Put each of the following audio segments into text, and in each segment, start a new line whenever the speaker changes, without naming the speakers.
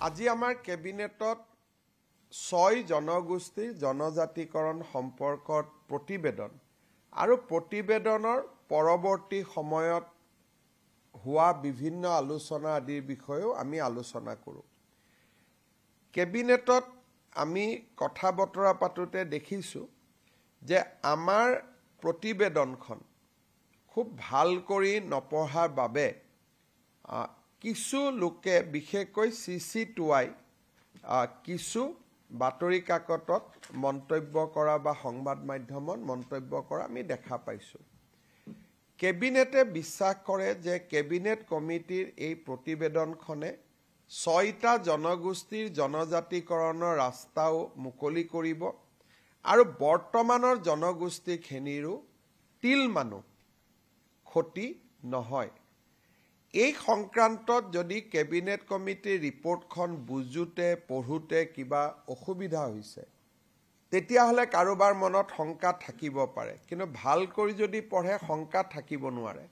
আজি আমাৰ কেবিনেটত 6 জনগোষ্ঠীৰ জনজাতিকৰণ সম্পৰ্কত প্ৰতিবেদন আৰু প্ৰতিবেদনৰ পৰৱৰ্তী সময়ত হোৱা বিভিন্ন আলোচনা আদিৰ বিষয়েও আমি আলোচনা কৰোঁ। কেবিনেটত আমি কথা বতৰা পাতোতে দেখিছোঁ যে আমাৰ প্ৰতিবেদনখন খুব ভাল কৰি নপঢ়াৰ বাবে কিছু লোকে বিশেষকৈ CC2I কিছু বাতৰি কাকতত মন্তব্য কৰা বা সংবাদ মাধ্যমত মন্তব্য কৰা আমি দেখা পাইছোঁ। কেবিনেটে বিশ্বাস কৰে যে কেবিনেট কমিটিৰ এই প্ৰতিবেদনখনে 6টা জনগোষ্ঠীৰ জনজাতিকৰণৰ ৰাস্তাও মুকলি কৰিব আৰু বৰ্তমানৰ জনগোষ্ঠীখিনিৰো তিলমানো ক্ষতি নহয়। এই সংক্ৰান্তত যদি কেবিনেট কমিটিৰ ৰিপৰ্টখন বুজোতে পঢ়োতে কিবা অসুবিধা হৈছে তেতিয়াহ'লে কাৰোবাৰ মনত শংকা থাকিব পাৰে, কিন্তু ভাল কৰি যদি পঢ়ে শংকা থাকিব নোৱাৰে।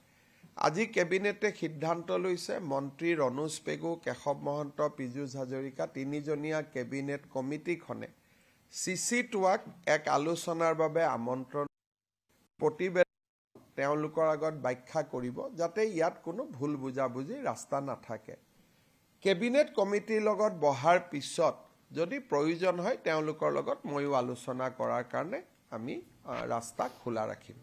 আজি কেবিনেটে সিদ্ধান্ত লৈছে মন্ত্ৰী ৰণোজ পেগু, কেশৱ মহন্ত, পীযুষ হাজৰিকা তিনিজনীয়া কেবিনেট কমিটিখনে CC2Iক এক আলোচনাৰ বাবে আমন্ত্ৰণ প্ৰতিবেদন তেওঁলোকৰ আগত ব্যাখ্যা কৰিব যাতে ইয়াত কোনো ভুল বুজাবুজি ৰাস্তা নাথাকে। কেবিনেট কমিটিৰ লগত বহাৰ পিছত যদি প্ৰয়োজন হয় তেওঁলোকৰ লগত ময়ো আলোচনা কৰাৰ কাৰণে আমি ৰাস্তা খোলা ৰাখিম।